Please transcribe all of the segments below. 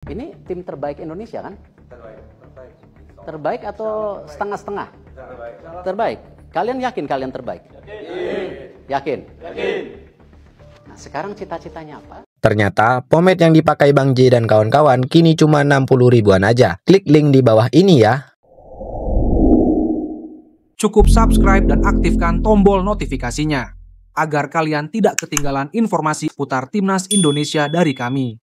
Ini tim terbaik Indonesia kan? Terbaik. Terbaik atau setengah-setengah? Terbaik. Terbaik. Kalian yakin kalian terbaik? Yakin? Nah, sekarang cita-citanya apa? Ternyata pomade yang dipakai Bang J dan kawan-kawan kini cuma 60 ribuan aja. Klik link di bawah ini ya. Cukup subscribe dan aktifkan tombol notifikasinya agar kalian tidak ketinggalan informasi putar Timnas Indonesia dari kami.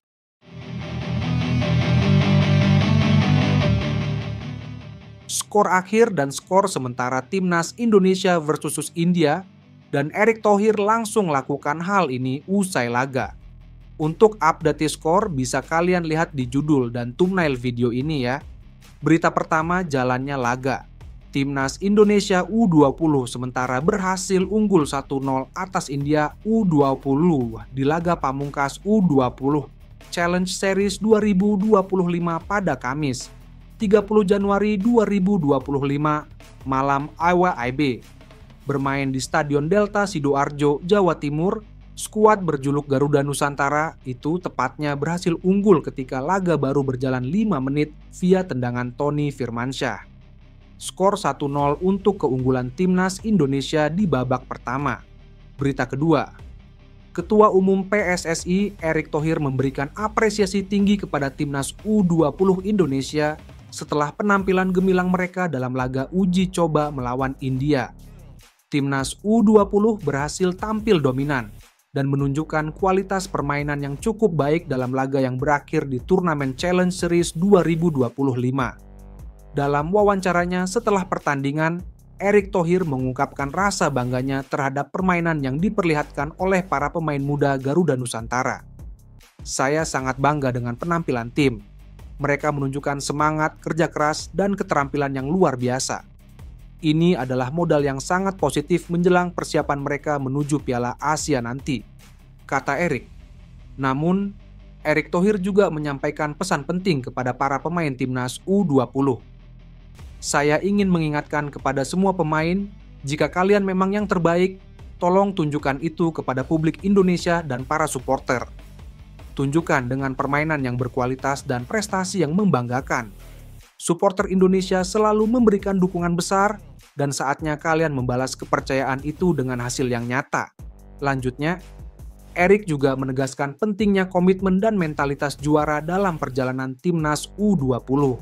Skor akhir dan skor sementara Timnas Indonesia versus India, dan Erick Thohir langsung lakukan hal ini usai laga. Untuk update skor bisa kalian lihat di judul dan thumbnail video ini ya. Berita pertama, jalannya laga. Timnas Indonesia U20 sementara berhasil unggul 1-0 atas India U20 di laga pamungkas U20 Challenge Series 2025 pada Kamis 30 Januari 2025 malam AWAIB. Bermain di Stadion Delta Sidoarjo, Jawa Timur, skuad berjuluk Garuda Nusantara itu tepatnya berhasil unggul ketika laga baru berjalan 5 menit via tendangan Tony Firmansyah. Skor 1-0 untuk keunggulan Timnas Indonesia di babak pertama. Berita kedua, Ketua Umum PSSI Erick Thohir memberikan apresiasi tinggi kepada Timnas U20 Indonesia setelah penampilan gemilang mereka dalam laga uji coba melawan India. Timnas U20 berhasil tampil dominan dan menunjukkan kualitas permainan yang cukup baik dalam laga yang berakhir di turnamen Challenge Series 2025. Dalam wawancaranya setelah pertandingan, Erick Thohir mengungkapkan rasa bangganya terhadap permainan yang diperlihatkan oleh para pemain muda Garuda Nusantara. Saya sangat bangga dengan penampilan tim. Mereka menunjukkan semangat, kerja keras, dan keterampilan yang luar biasa. Ini adalah modal yang sangat positif menjelang persiapan mereka menuju Piala Asia nanti, kata Erick. Namun, Erick Thohir juga menyampaikan pesan penting kepada para pemain Timnas U20. Saya ingin mengingatkan kepada semua pemain, jika kalian memang yang terbaik, tolong tunjukkan itu kepada publik Indonesia dan para supporter. Tunjukkan dengan permainan yang berkualitas dan prestasi yang membanggakan. Supporter Indonesia selalu memberikan dukungan besar dan saatnya kalian membalas kepercayaan itu dengan hasil yang nyata. Lanjutnya, Erick juga menegaskan pentingnya komitmen dan mentalitas juara dalam perjalanan Timnas U20.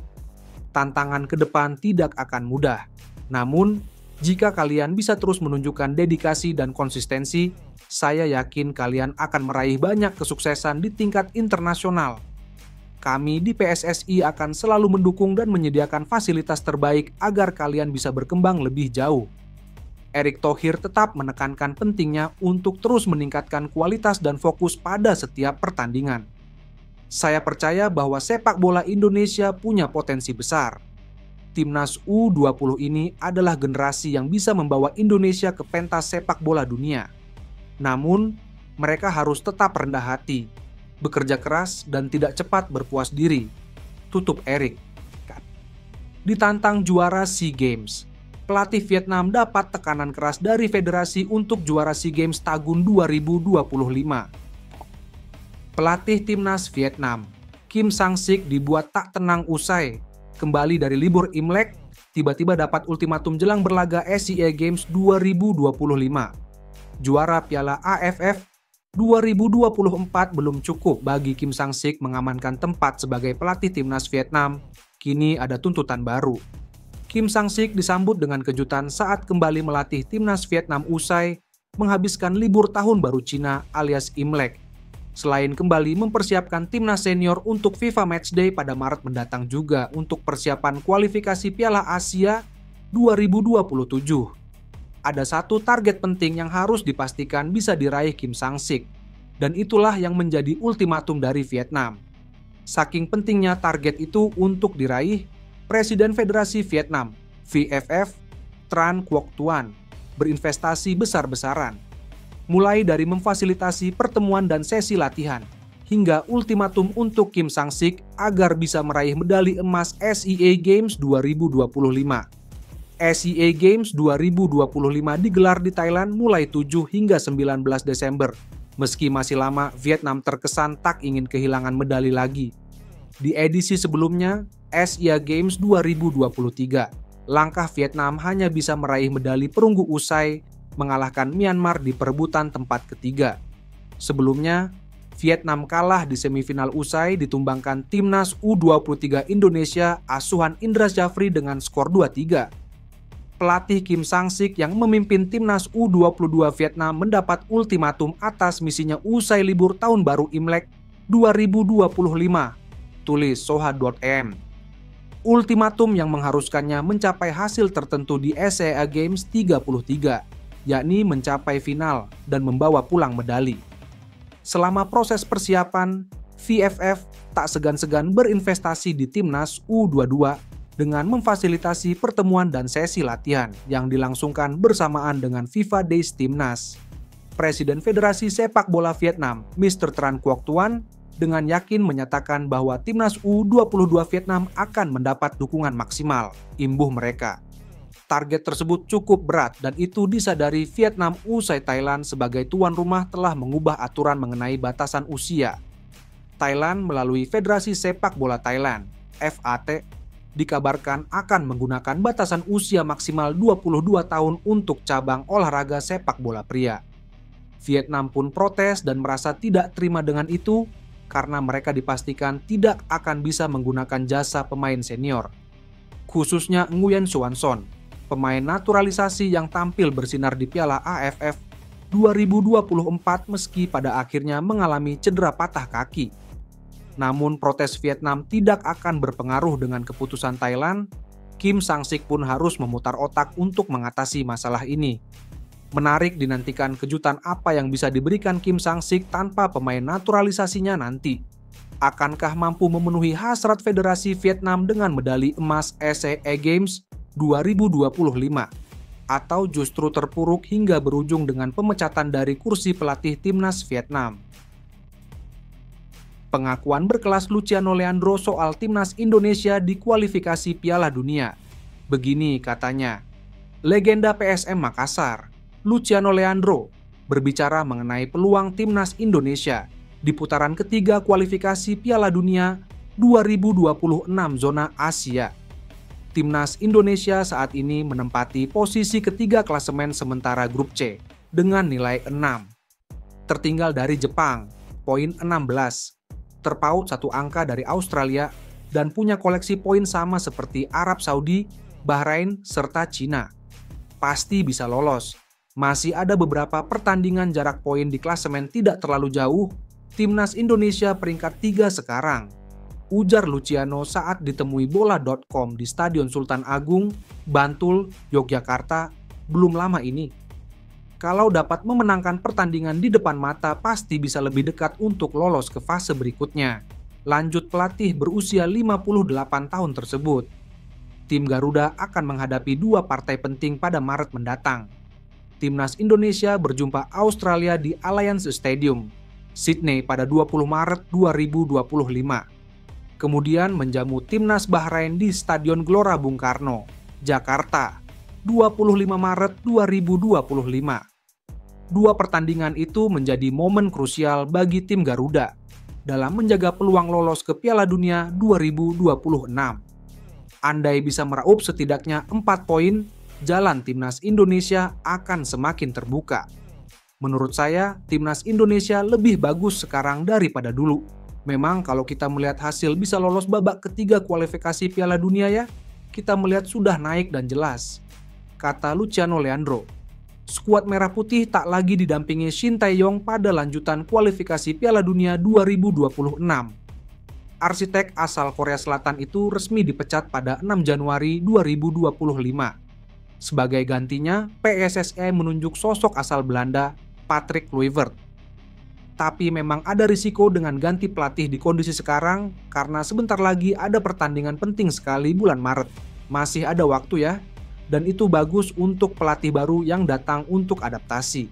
Tantangan ke depan tidak akan mudah. Namun, jika kalian bisa terus menunjukkan dedikasi dan konsistensi, saya yakin kalian akan meraih banyak kesuksesan di tingkat internasional. Kami di PSSI akan selalu mendukung dan menyediakan fasilitas terbaik agar kalian bisa berkembang lebih jauh. Erick Thohir tetap menekankan pentingnya untuk terus meningkatkan kualitas dan fokus pada setiap pertandingan. Saya percaya bahwa sepak bola Indonesia punya potensi besar. Timnas U20 ini adalah generasi yang bisa membawa Indonesia ke pentas sepak bola dunia. Namun, mereka harus tetap rendah hati, bekerja keras, dan tidak cepat berpuas diri, tutup Erick. Ditantang juara SEA Games, pelatih Vietnam dapat tekanan keras dari federasi untuk juara SEA Games tahun 2025. Pelatih Timnas Vietnam, Kim Sang-sik dibuat tak tenang usai kembali dari libur Imlek, tiba-tiba dapat ultimatum jelang berlaga SEA Games 2025. Juara Piala AFF 2024 belum cukup bagi Kim Sang-sik mengamankan tempat sebagai pelatih Timnas Vietnam. Kini ada tuntutan baru. Kim Sang-sik disambut dengan kejutan saat kembali melatih Timnas Vietnam usai menghabiskan libur tahun baru Cina alias Imlek. Selain kembali mempersiapkan Timnas senior untuk FIFA Matchday pada Maret mendatang juga untuk persiapan kualifikasi Piala Asia 2027. Ada satu target penting yang harus dipastikan bisa diraih Kim Sang-sik, dan itulah yang menjadi ultimatum dari Vietnam. Saking pentingnya target itu untuk diraih, Presiden Federasi Vietnam, VFF, Tran Quoc Tuan, berinvestasi besar-besaran. Mulai dari memfasilitasi pertemuan dan sesi latihan, hingga ultimatum untuk Kim Sang-sik agar bisa meraih medali emas SEA Games 2025. SEA Games 2025 digelar di Thailand mulai 7 hingga 19 Desember. Meski masih lama, Vietnam terkesan tak ingin kehilangan medali lagi. Di edisi sebelumnya, Asia Games 2023, langkah Vietnam hanya bisa meraih medali perunggu usai mengalahkan Myanmar di perebutan tempat ketiga. Sebelumnya, Vietnam kalah di semifinal usai ditumbangkan timnas U23 Indonesia asuhan Indra Syafri dengan skor 2-3. Pelatih Kim Sang-sik yang memimpin timnas U22 Vietnam mendapat ultimatum atas misinya usai libur tahun baru Imlek 2025, tulis Soha.em. Ultimatum yang mengharuskannya mencapai hasil tertentu di Asia Games 33, yakni mencapai final dan membawa pulang medali. Selama proses persiapan, VFF tak segan-segan berinvestasi di timnas U22 dengan memfasilitasi pertemuan dan sesi latihan yang dilangsungkan bersamaan dengan FIFA Days Timnas. Presiden Federasi Sepak Bola Vietnam, Mr. Tran Quoc Tuan, dengan yakin menyatakan bahwa timnas U22 Vietnam akan mendapat dukungan maksimal, imbuh mereka. Target tersebut cukup berat dan itu disadari Vietnam usai Thailand sebagai tuan rumah telah mengubah aturan mengenai batasan usia. Thailand melalui Federasi Sepak Bola Thailand, FAT, dikabarkan akan menggunakan batasan usia maksimal 22 tahun untuk cabang olahraga sepak bola pria. Vietnam pun protes dan merasa tidak terima dengan itu karena mereka dipastikan tidak akan bisa menggunakan jasa pemain senior. Khususnya Nguyen Xuan Son, pemain naturalisasi yang tampil bersinar di Piala AFF 2024 meski pada akhirnya mengalami cedera patah kaki. Namun protes Vietnam tidak akan berpengaruh dengan keputusan Thailand. Kim Sang-sik pun harus memutar otak untuk mengatasi masalah ini. Menarik dinantikan kejutan apa yang bisa diberikan Kim Sang-sik tanpa pemain naturalisasinya nanti. Akankah mampu memenuhi hasrat Federasi Vietnam dengan medali emas Asia Games 2025 atau justru terpuruk hingga berujung dengan pemecatan dari kursi pelatih timnas Vietnam. Pengakuan berkelas Luciano Leandro soal timnas Indonesia di kualifikasi Piala Dunia. Begini katanya, legenda PSM Makassar, Luciano Leandro, berbicara mengenai peluang timnas Indonesia di putaran ketiga kualifikasi Piala Dunia 2026 zona Asia. Timnas Indonesia saat ini menempati posisi ketiga klasemen sementara grup C dengan nilai 6. Tertinggal dari Jepang, poin 16, terpaut satu angka dari Australia, dan punya koleksi poin sama seperti Arab Saudi, Bahrain, serta Cina. Pasti bisa lolos. Masih ada beberapa pertandingan jarak poin di klasemen tidak terlalu jauh. Timnas Indonesia peringkat 3 sekarang, ujar Luciano saat ditemui bola.com di Stadion Sultan Agung, Bantul, Yogyakarta, belum lama ini. Kalau dapat memenangkan pertandingan di depan mata pasti bisa lebih dekat untuk lolos ke fase berikutnya. Lanjut pelatih berusia 58 tahun tersebut. Tim Garuda akan menghadapi dua partai penting pada Maret mendatang. Timnas Indonesia berjumpa Australia di Allianz Stadium, Sydney pada 20 Maret 2025. Kemudian menjamu Timnas Bahrain di Stadion Gelora Bung Karno, Jakarta, 25 Maret 2025. Dua pertandingan itu menjadi momen krusial bagi tim Garuda dalam menjaga peluang lolos ke Piala Dunia 2026. Andai bisa meraup setidaknya 4 poin, jalan Timnas Indonesia akan semakin terbuka. Menurut saya, Timnas Indonesia lebih bagus sekarang daripada dulu. Memang kalau kita melihat hasil bisa lolos babak ketiga kualifikasi Piala Dunia ya, kita melihat sudah naik dan jelas, kata Luciano Leandro. Skuad Merah Putih tak lagi didampingi Shin Tae-yong pada lanjutan kualifikasi Piala Dunia 2026. Arsitek asal Korea Selatan itu resmi dipecat pada 6 Januari 2025. Sebagai gantinya, PSSI menunjuk sosok asal Belanda, Patrick Kluivert. Tapi memang ada risiko dengan ganti pelatih di kondisi sekarang karena sebentar lagi ada pertandingan penting sekali bulan Maret. Masih ada waktu ya, dan itu bagus untuk pelatih baru yang datang untuk adaptasi,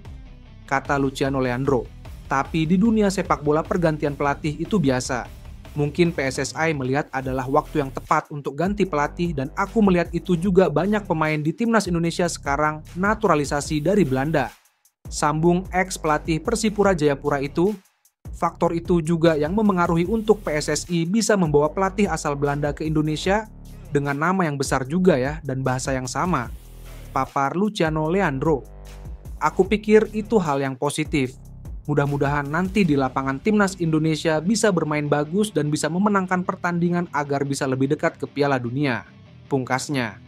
kata Luciano Leandro. Tapi di dunia sepak bola pergantian pelatih itu biasa. Mungkin PSSI melihat adalah waktu yang tepat untuk ganti pelatih dan aku melihat itu juga banyak pemain di Timnas Indonesia sekarang naturalisasi dari Belanda. Sambung ex-pelatih Persipura Jayapura itu, Faktor itu juga yang memengaruhi untuk PSSI bisa membawa pelatih asal Belanda ke Indonesia dengan nama yang besar juga ya dan bahasa yang sama. Papar Luciano Leandro. Aku pikir itu hal yang positif. Mudah-mudahan nanti di lapangan timnas Indonesia bisa bermain bagus dan bisa memenangkan pertandingan agar bisa lebih dekat ke Piala Dunia. Pungkasnya.